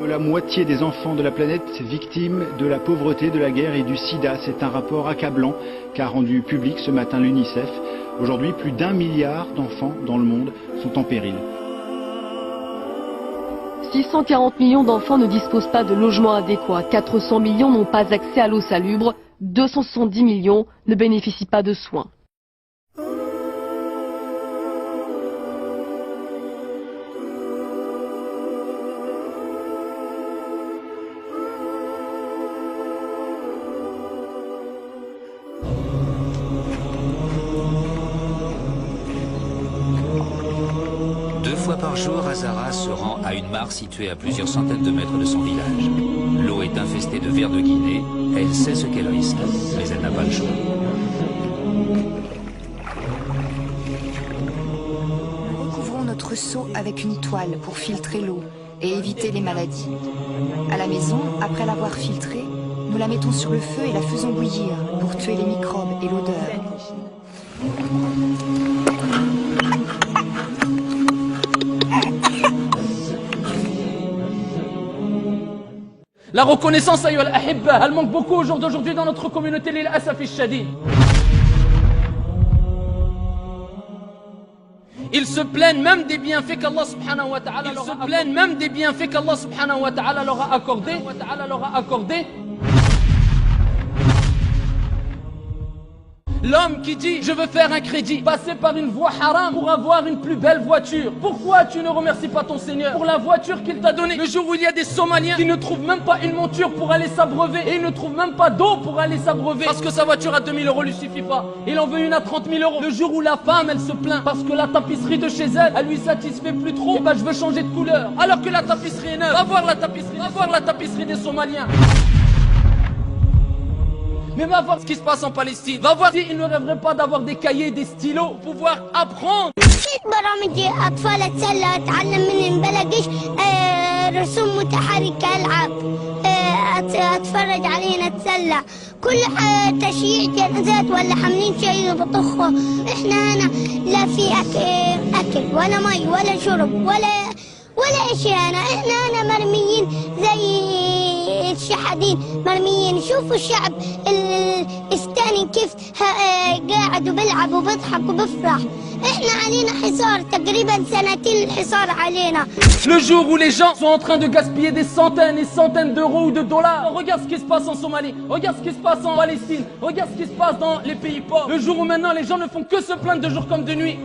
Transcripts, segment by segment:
La moitié des enfants de la planète victimes de la pauvreté, de la guerre et du sida. C'est un rapport accablant qu'a rendu public ce matin l'UNICEF. Aujourd'hui, plus d'1 milliard d'enfants dans le monde sont en péril. 640 millions d'enfants ne disposent pas de logement adéquat. 400 millions n'ont pas accès à l'eau salubre. 270 millions ne bénéficient pas de soins. Deux fois par jour, Azara se rend à une mare située à plusieurs centaines de mètres de son village. L'eau est infestée de vers de Guinée. Elle sait ce qu'elle risque, mais elle n'a pas le choix. Nous recouvrons notre seau avec une toile pour filtrer l'eau et éviter les maladies. À la maison, après l'avoir filtrée, nous la mettons sur le feu et la faisons bouillir pour tuer les microbes et l'odeur. La reconnaissance, ayyuhal ahibba, elle manque beaucoup au jour d'aujourd'hui dans notre communauté, lil asaf al-shadid. Ils se plaignent même des bienfaits qu'Allah subhanahu wa ta'ala leur a accordés. L'homme qui dit je veux faire un crédit, passer par une voie haram pour avoir une plus belle voiture. Pourquoi tu ne remercies pas ton Seigneur pour la voiture qu'il t'a donnée? Le jour où il y a des Somaliens qui ne trouvent même pas une monture pour aller s'abreuver et ils ne trouvent même pas d'eau pour aller s'abreuver parce que sa voiture à 2000 € lui suffit pas. Il en veut une à 30 000 €. Le jour où la femme elle se plaint parce que la tapisserie de chez elle, elle lui satisfait plus trop, et bah je veux changer de couleur. Alors que la tapisserie est neuve. Va voir la tapisserie des Somaliens. Mais va voir ce qui se passe en Palestine. Va voir s'ils ne rêveraient pas d'avoir des cahiers, des stylos pour pouvoir apprendre. برامج أطفال أتسلى أتعلم من بلاقيش رسوم متحركة ألعب أتفرج علينا أتسلى كل تشييع جنازات ولا حاملين شيء بطخه إحنا هنا لا في أكل ولا مي ولا شرب ولا شيء إحنا هنا مرميين زي الشحادين مرميين. شوفوا الشعب الثاني كيف قاعد وبيلعب وبيضحك وبيفرح. احنا علينا حصار تقريبا سنتين الحصار علينا. Le jour où les gens sont en train de gaspiller des centaines et centaines d'euros ou de dollars. Regarde ce qui se passe en Somalie, regarde ce qui se passe en Palestine, regarde ce qui se passe dans les pays pauvres. Le jour où maintenant les gens ne font que se plaindre de jour comme de nuit.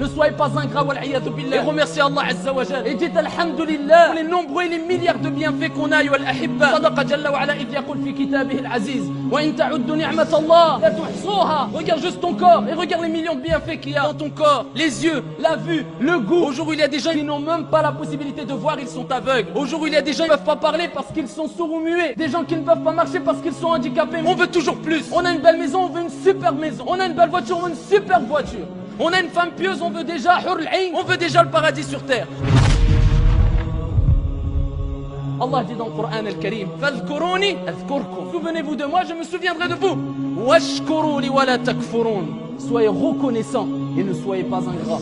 Ne soyez pas ingrat wal'iyadu billah et remerciez Allah Azza wa Jal. Et dites alhamdulillah pour les nombreux et les milliards de bienfaits qu'on a, ayyuhal ahibba. Sadaqa Jalla wa ala idh yaqul fi kitabihi al-aziz wa in ta'uddu ni'mat Allah la tuhsuha. Regarde juste ton corps et regarde les millions de bienfaits qu'il y a dans ton corps. Les yeux, la vue, le goût. Au jour où il y a des gens qui n'ont même pas la possibilité de voir, ils sont aveugles. Au jour où il y a des gens qui ne peuvent pas parler parce qu'ils sont sourds ou muets. Des gens qui ne peuvent pas marcher parce qu'ils sont handicapés. On veut toujours plus. On a une belle maison, on veut une super maison. On a une belle voiture, on veut une super voiture. On a une femme pieuse, on veut déjà Hur al-Ain, on veut déjà le paradis sur terre. Allah dit dans le Coran al-Karim, Fadhkuruni adhkurkum. Souvenez-vous de moi, je me souviendrai de vous. Washkuru li wa la takfurun. Soyez reconnaissants et ne soyez pas ingrats.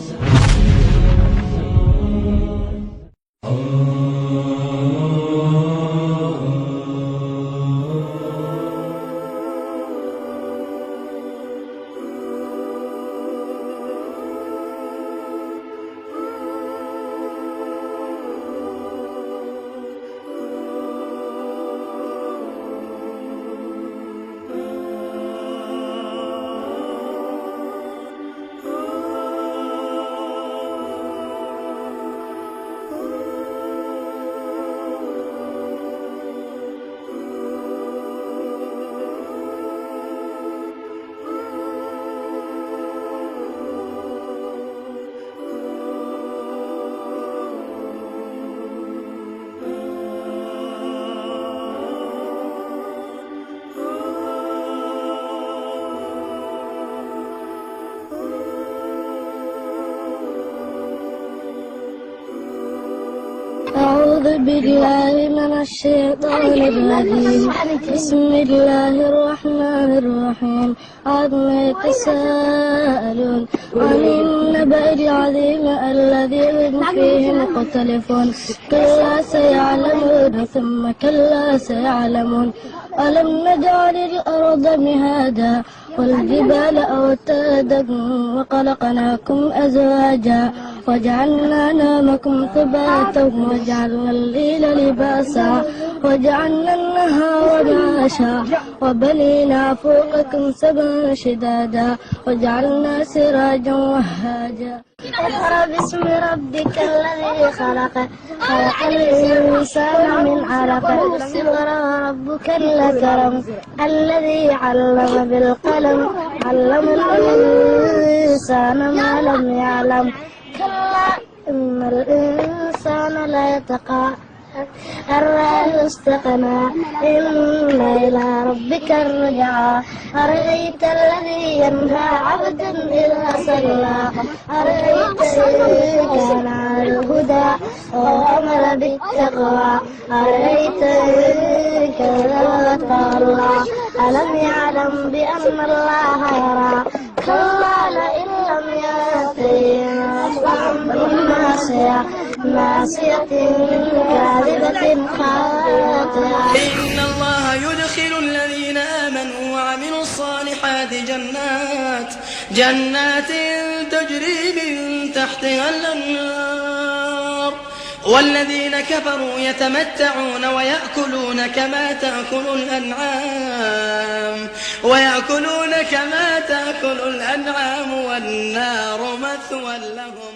أعوذ بالله من الشيطان الرجيم. بسم الله الرحمن الرحيم. عما يتساءلون عن النبأ العظيم الذي هم فيه مختلفون. كلا سيعلمون ثم كلا سيعلمون. ألم نجعل الأرض مهادا والجبال أوتادا وخلقناكم أزواجا وجعلنا نومكم ثباتا وجعلنا الليل لباسا وجعلنا النهار معاشا وبنينا فوقكم سبعا شدادا وجعلنا سراجا وهاجا. اقرأ باسم ربك الذي خلق الإنسان من علق. اقرأ وربك الأكرم الذي علم بالقلم علم الإنسان ما لم يعلم. كلا إن الإنسان لا يتقى أن رآه استغنى إن إلى ربك الرجعى. أرأيت الذي ينهى عبدا إذا صلى أرأيت إن كان على الهدى وأمر بالتقوى أرأيت إن كان الله ألم يعلم بأن الله يرى. كلا لئن لم يأتي ناصية كاذبة خاطئة. إن الله يدخل الذين آمنوا وعملوا الصالحات جنات تجري من تحتها الأنهار والذين كفروا يتمتعون ويأكلون كما تأكل الأنعام والنار مثوى لهم.